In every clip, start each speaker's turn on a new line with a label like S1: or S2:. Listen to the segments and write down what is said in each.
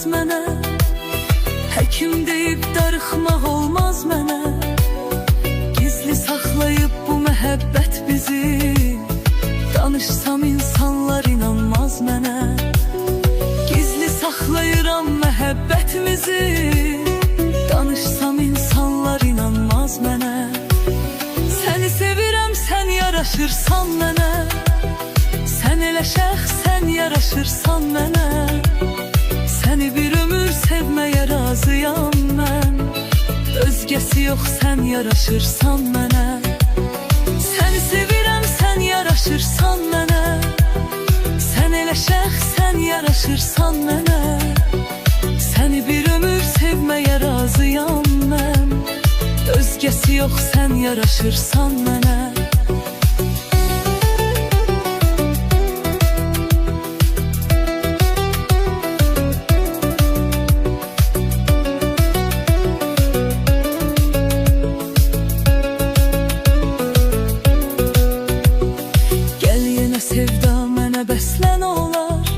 S1: olmaz mənə, həkim deyib darıxmaq olmaz mənə. Gizli saxlayıb bu məhəbbət bizi, danışsam insanlar inanmaz mənə. Gizli saxlayıram məhəbbətimizi, danışsam insanlar inanmaz mənə. Səni sevirəm, sən yaraşırsan mənə, sən elə şəxsən yaraşırsan mənə. Səni bir ömür sevməyə razıyam mən, özgəsi yox, sən yaraşırsan mənə. Səni sevirəm, sən yaraşırsan mənə, sən elə şəxsən yaraşırsan mənə. Səni bir ömür sevməyə razıyam mən, özgəsi yox, sən yaraşırsan mənə. Sevda mənə bəslən olar,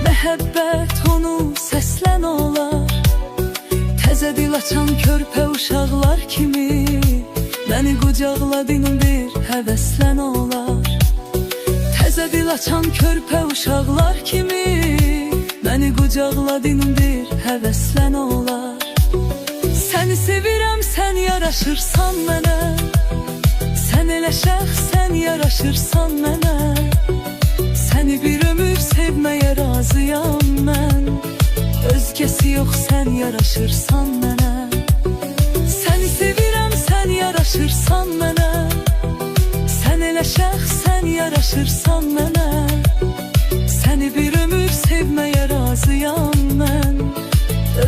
S1: məhəbbət onu səslən olar. Təzə dil açan körpə uşaqlar kimi, məni qucaqladın bir həvəslən olar. Təzə dil açan körpə uşaqlar kimi, məni qucaqladın bir həvəslən olar. Səni sevirəm, sən yaraşırsan mənə, sən elə şəxsən yaraşırsan mənə. Səni bir ömür sevməyə razıyam mən, özgəsi yox, sən yaraşırsan mənə. Səni sevirəm, sən yaraşırsan mənə, sən elə şəxsən yaraşırsan mənə. Səni bir ömür sevməyə razıyam mən,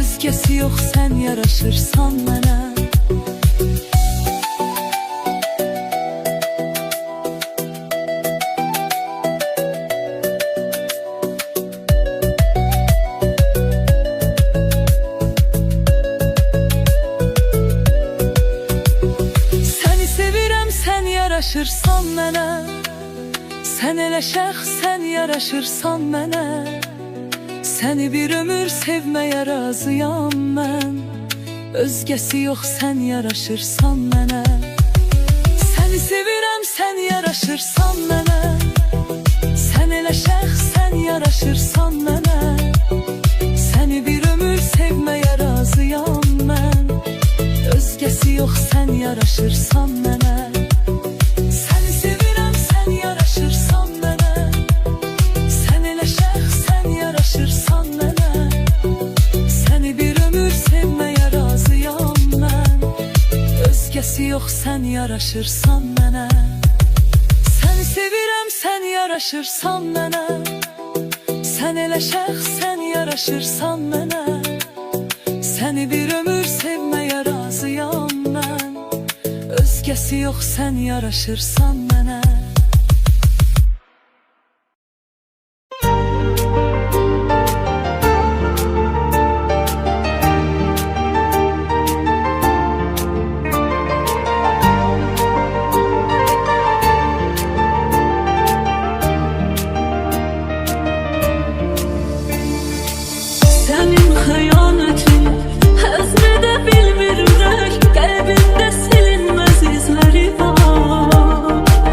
S1: özgəsi yox, sən yaraşırsan mənə. Yaraşırsan mənə, sən elə şəxsən yaraşırsan mənə. Səni bir ömür sevməyə razıyam mən, özgəsi yox, sən yaraşırsan mənə. Səni sevirəm, sən yaraşırsan mənə, sən elə şəxsən yaraşırsan mənə. Səni bir ömür sevməyə razıyam mən, özgəsi yox, sən yaraşırsan mənə. Özgəsi yox, sən yaraşırsan mənə. Səni sevirəm, sən yaraşırsan mənə, sən elə şəxsən yaraşırsan mənə. Səni bir ömür sevməyə razıyam mən, özgəsi yox, sən yaraşırsan mənə.
S2: Bilmir ürək, qəlbində silinməz izləri var.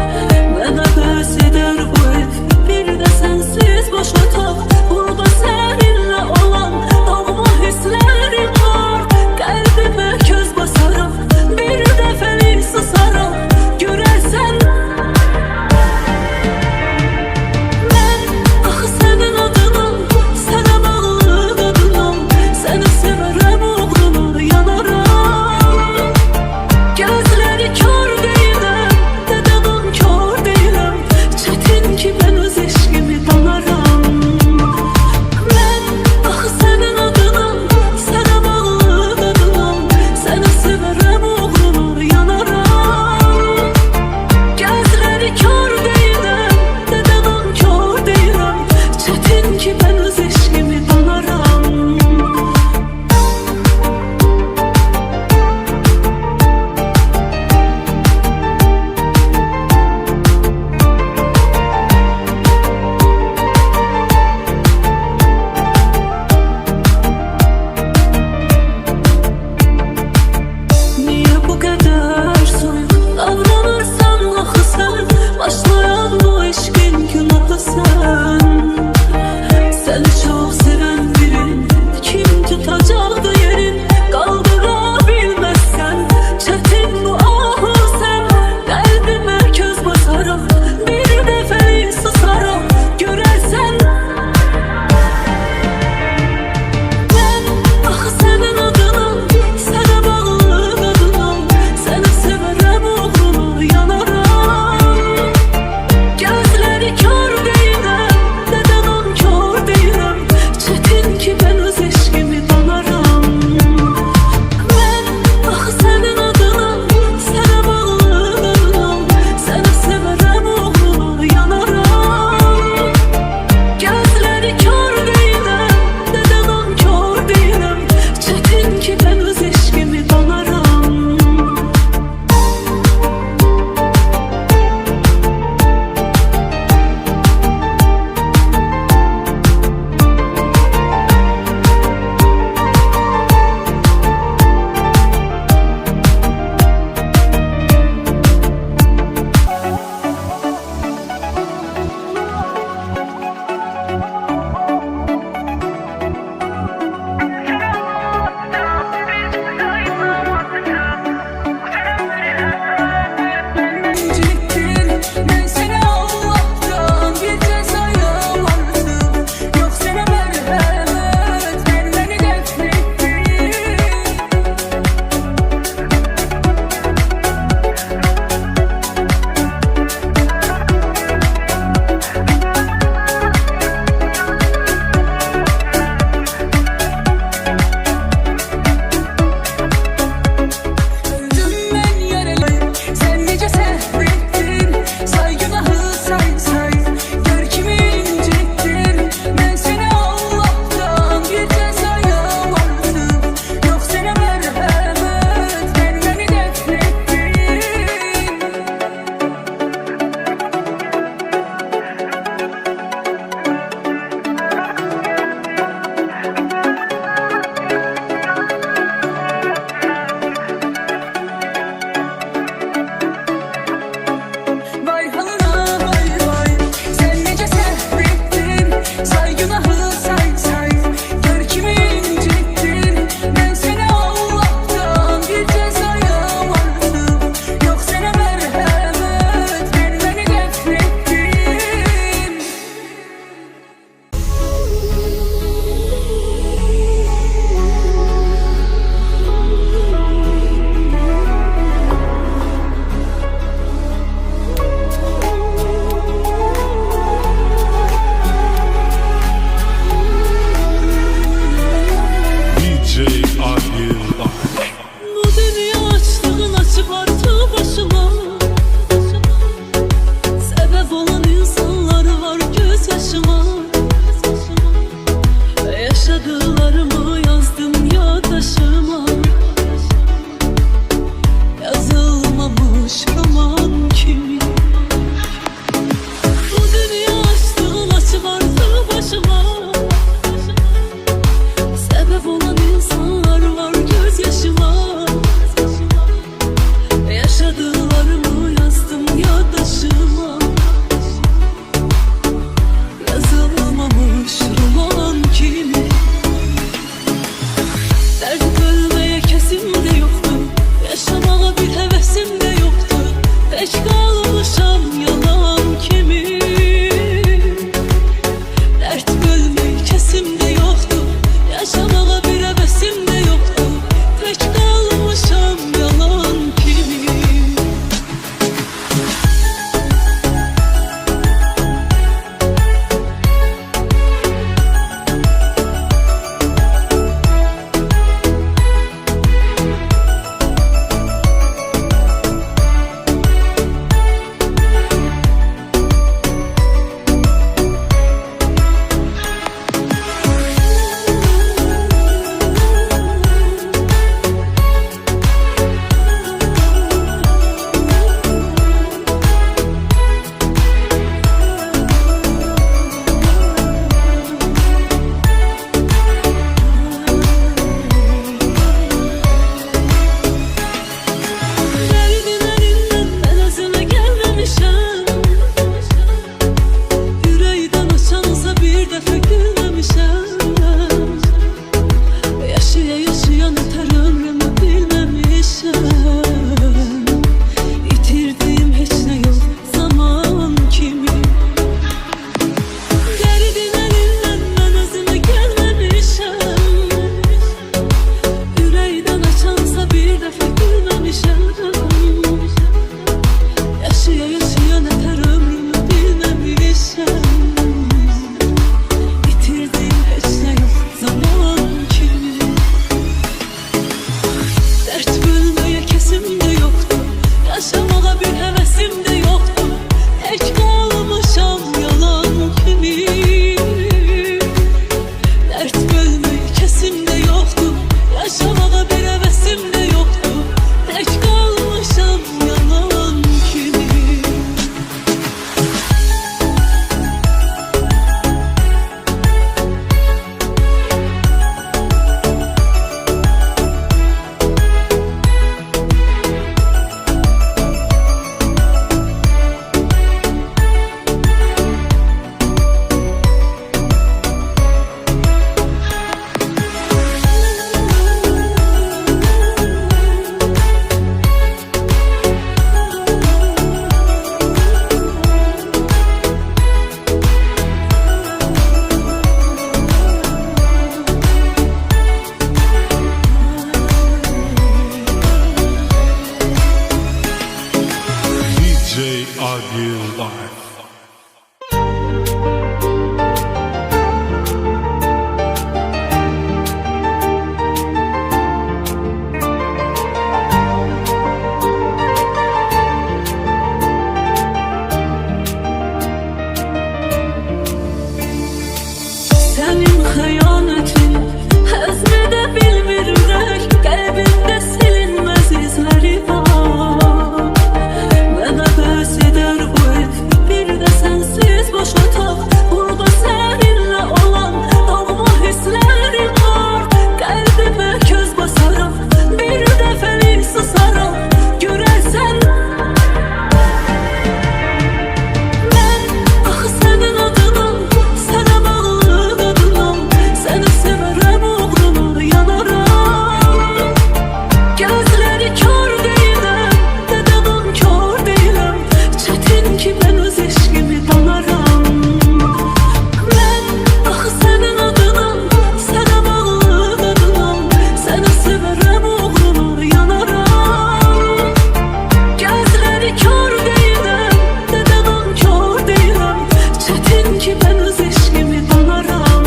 S1: xəyanətin həzmədə bilmir ürək, qəlbində silinməz izləri var. Mənə bəs edər bu ev, bir də sənsiz boş otaq. Burada səninlə olan doğma hisslərim var. Qəlbimə köz basaram, bir dəfəlik susaram. Görərsən mən axı sənin adına, sənə bağlı qadınam. Səni sevərəm uğruna yanaram. Gözləri kör deyiləm, dədən kör deyiləm. Çətin ki mən öz eşqimi danaram. Mən axı sənin adına, sənə bağlı qadınam. Səni sevərəm uğruna yanaram. Gözləri kör deyiləm, dədən kör deyiləm. Çətin ki mən öz eşqimi danaram.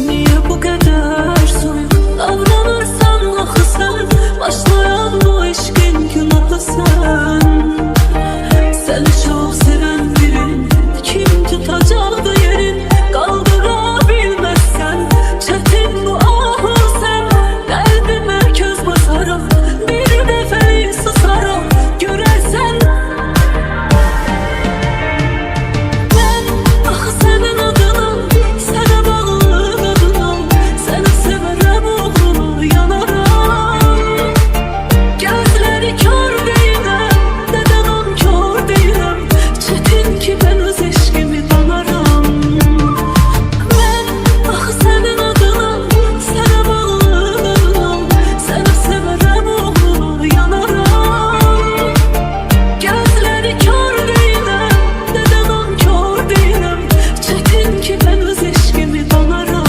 S1: Niyə bu qədər soyuq davranırsan axı sən? Başlayan bu eşqin günahı sən. Səni çox sevən birin kim tutacaqdı yerin? Qaldıra bilməzsən, çətin bu ahı sən. Qəlbimə köz basaram, bir dəfəlik susaram. Görərsən mən axı sənin adına, sənə bağlı qadınam. Səni sevərəm uğruna yanaram. Gözləri kör deyiləm, dədən kör deyiləm. Çətin ki mən öz eşqimi danaram. Mən axı sənin adına, sənə bağlı qadınam. Səni sevərəm uğruna yanaram. Gözləri kör deyiləm, dədən kör deyiləm. Çətin ki mən öz eşqimi danaram.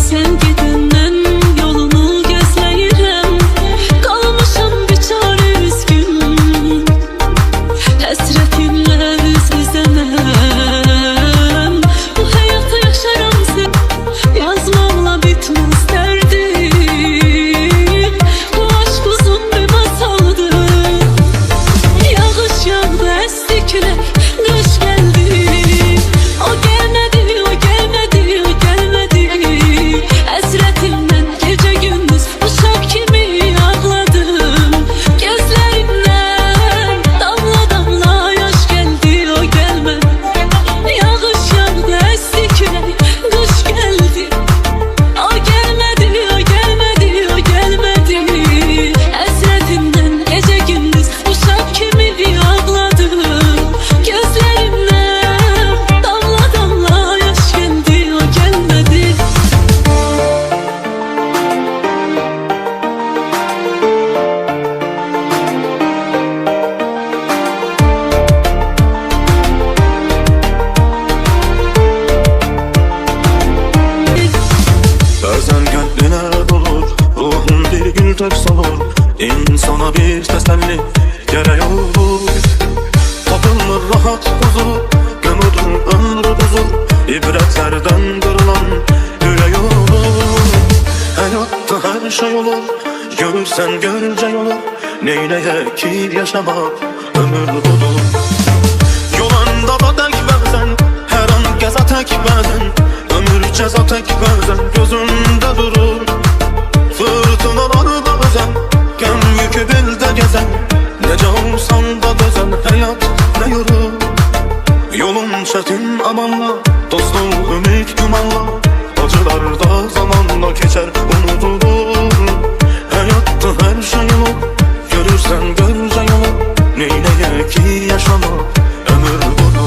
S1: Sən gedəndən yolunu gözləyirəm. Qalmışam biçarə üzgün, həsrətinlə üz-üzənəm. Bu həyatı yaşaram sən, yazmamla bitməz dərdim. Bu aşk uzun bir masaldır. Yağış yağdı, əsti külək, qış gəldi. O gəlmədi, o gəlmədi, o gəlmədi. Həsrətimdən gecə gündüz uşaq kimi ağladım. Gözlərimdən damla damla yaş gəldi, o gəlmədi. Yağış yağdı, əsti külək, qış gəldi. O gəlmədi, o gəlmədi, o gəlmədi. Həsrətimdən gecə gündüz uşaq kimi ağladım. Gözlərimdən damla damla yaş gəldi, o gəlmədi.
S2: Bazen gönlüne dolur, ruhun bir gül tök solur. İnsana bir teselli gerek olur. Tapılır rahat huzur, gömülür ömrü buzur. İbretlerden kırılan yüreği olur. Hayatta her şey olur, görürsen görce olur. Neyleye ki yaşamak ömür budur. Yolanda da tek bazen, her an geza tek bazen. Ömür ceza tek bazen, gözünde durur. Fırtınalar bazen, gem yükü bilde gezen. Nece olsan da dözen, hayat ne yorur. Yolun çetin amanla, dostum ümit gümanla. Acılar da zamanla geçer, unutulur. Hayatta her şey olur, görürsen görce yolu. Neyleye ki yaşama, ömür boyu.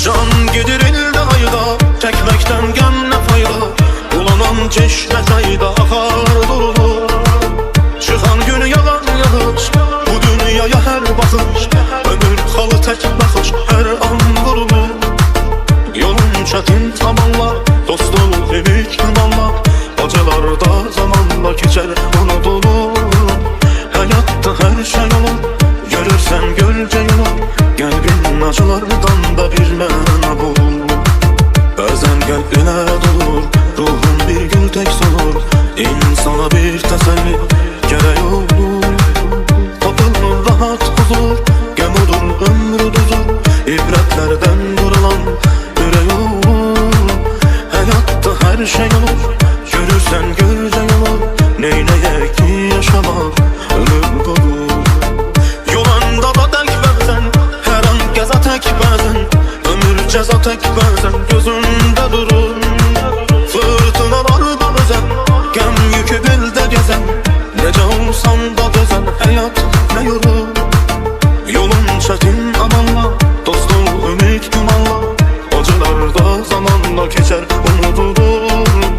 S2: Can gelir elde ayda, çekmekten gem ne fayda. Bulanan çeşme çayda akar durulur. Çıkan gün yalan yağış, bu dünyaya her bakış. Ömür kalı tek bakış, her an vurulur. Yolun çetin zamanla, dostum ümit gümanla. Acılar da zamanla geçer, unutulur. Hayatta her şey olur, görürsen gölce yolu. Kalbin acılardan da bir mana bul. Bazen kalbine dolur, ruhun bir gül tek solur. İnsana bir teselli gerek olur. Tapılır rahat huzur, gem olur ömrü düzur. İbretlerden vurulan yüreği olur. Hayatta her şey olur, görürsen gölce yolu. Neyleye ki yaşamak, ömür boyu. Yolanda da tek bazen, her an geze tek bazen. Ömür ceza tek bazen, gözünde durur. Fırtınalar da özen, gem yükü bilde gezen. Nece olsan da dözen, hayat ne yorur. Yolun çetin amanla, dostum ümit gümanla. Acılar da zamanla geçer, unutulur.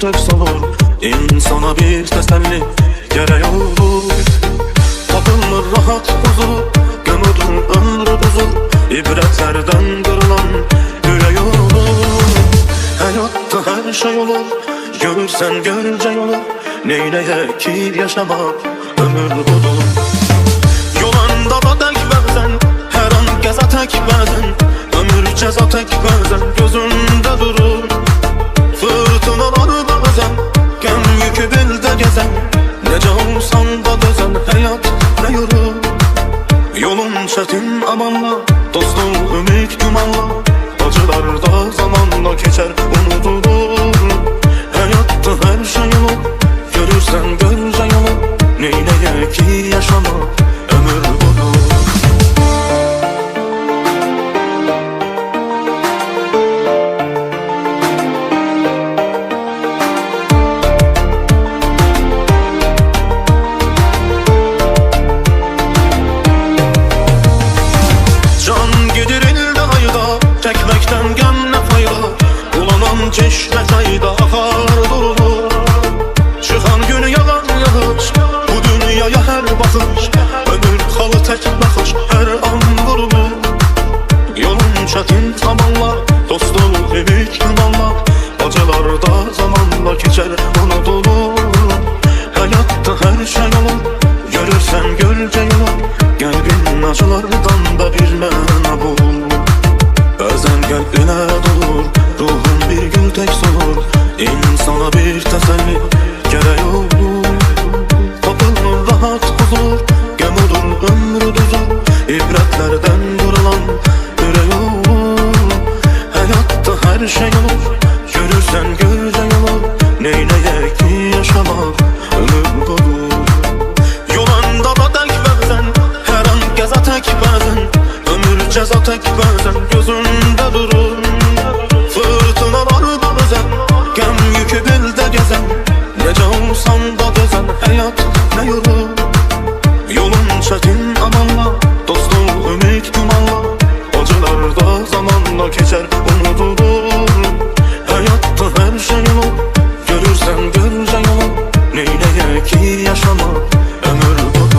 S2: gül tek solur. İnsana bir teselli gerek olur. Tapılmır rahat huzur, gömüdür ömrü buzur. İbretlerden kırılan yüreği olur. Hayatta her şey olur, görürsen görce olur. Neyleye ki yaşamak ömür budur. Yolanda da tek bazen, her an geza tek bazen. Ömür ceza tek bazen, gözünde durur. Fırtınalar bazen, gem yükü bilde gezen. Nece olsan da dözen, hayat ne yorur. Yolun çetin amanla, dostum ümit gümanla. Acılar da zamanla geçer, unutulur. Hayatta her şey olur, görürsen görce yolu. Neyleye ki yaşamak ömür budur. Can gidirildi ayda, çekmekten gem ne fayda. Ulanan çeşme çayda akar durulur. Çıkan günü yalan yağış, bu dünyaya her bakış. Ömür kalı tek bakış, her an vurulur. Yolun çetin zamanla, dostum ümit gümanla. Acılar da zamanla geçer, unutulur. Hayatta her şey olur, görürsen görce yolu. Kalbin acılardan da bir mena bul. Bazen kalbine dolur, ruhun bir gül tek solur. İnsana bir teselli gerek olur. Tapılır rahat huzur, gömüdür ömrü düzur. İbretlerden kırılan yüreği olur. Hayatta her şey olur, görürsen görce yolu. Neyleye ki yaşamak ömür budur. Yolanda da tek bazen, her an geza tek bazen. Ömür ceza tek bazen, gözünde durur. Fırtınalar bazen, gem yükü bilde gezen. Nece olsan da dözen, hayat ne yorur. Yolun çetin amanla, dostum ümit gümanla. Acılar da zamanla geçer, unutulur. Hayatta her şey olur, görürsen görce yolu. Neyleye ki yaşamak ömür budur.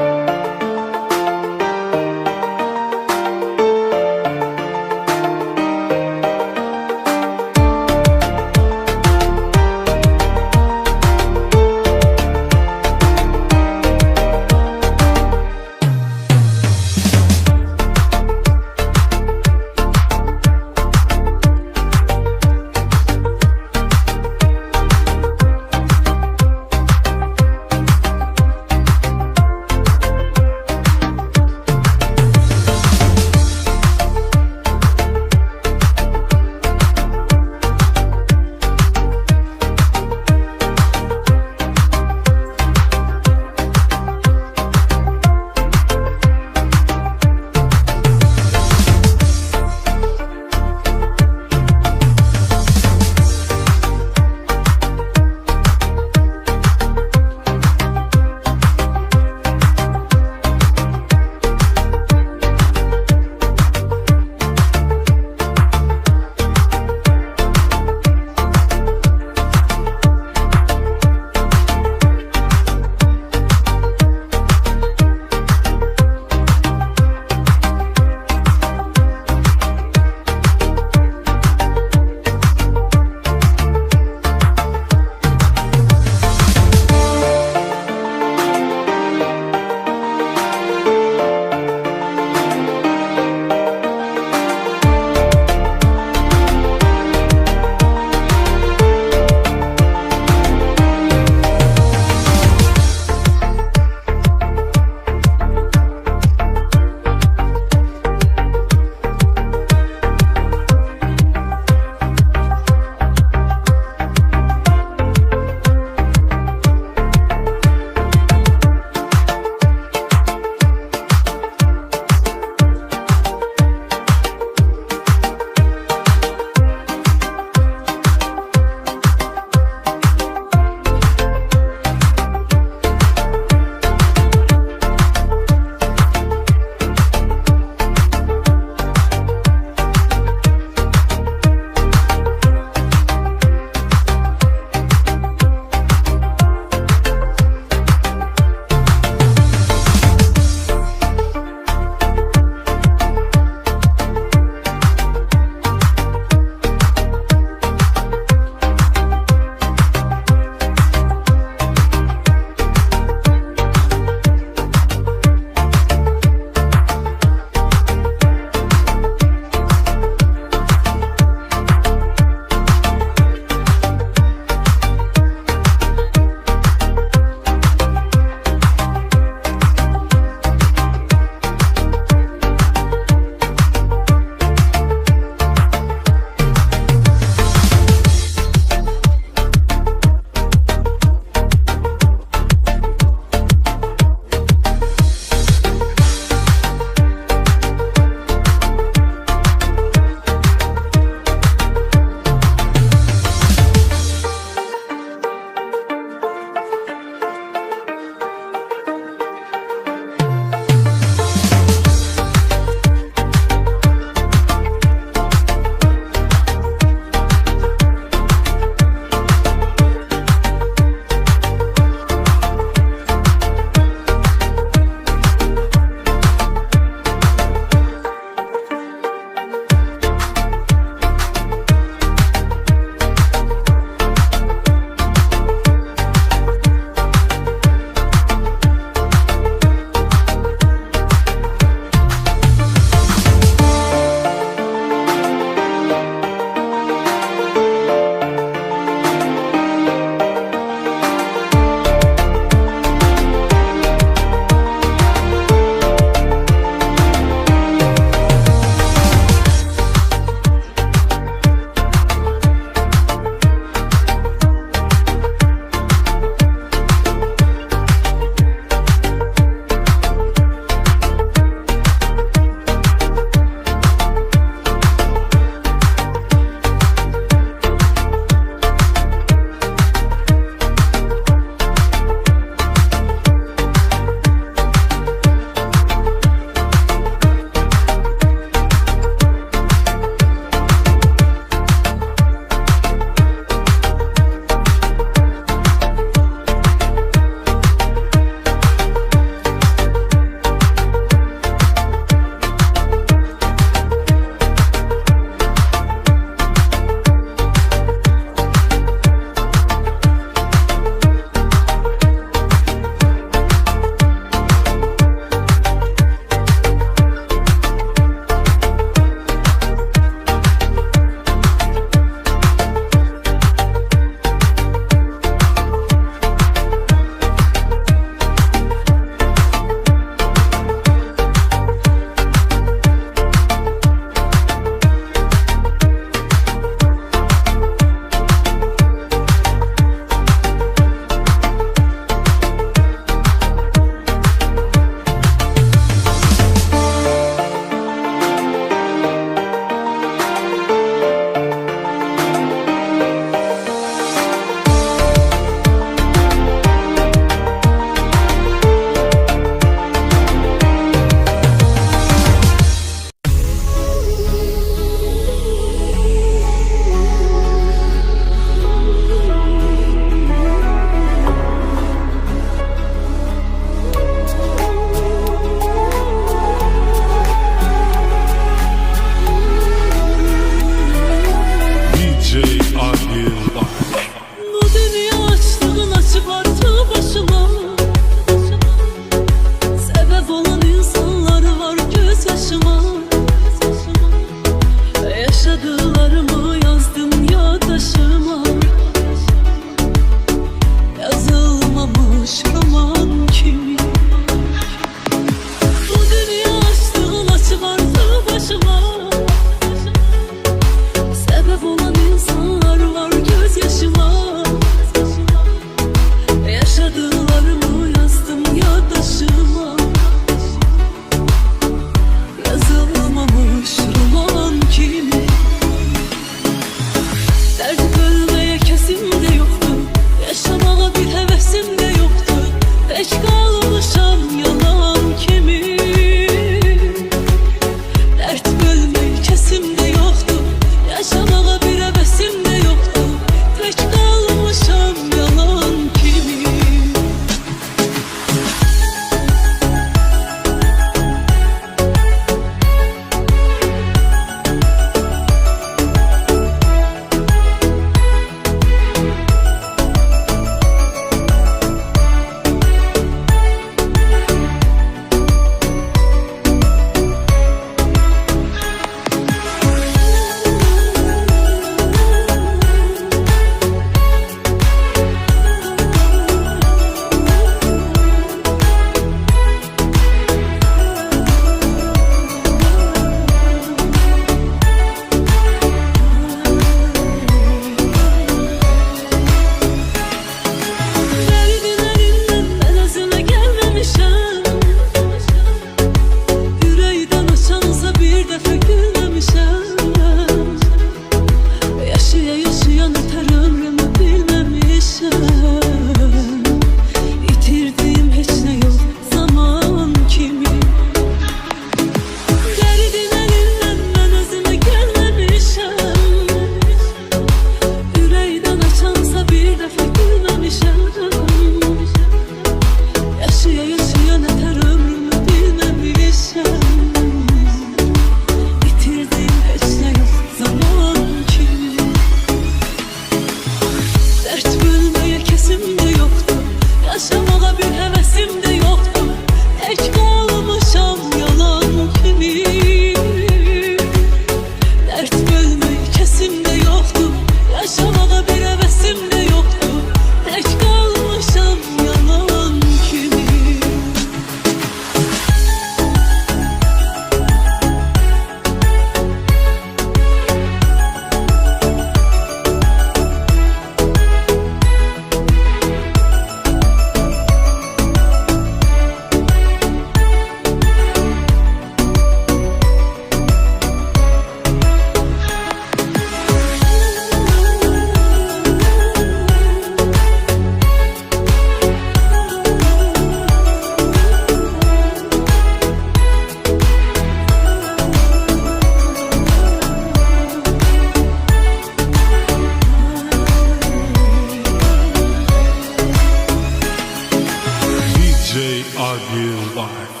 S3: love you, life.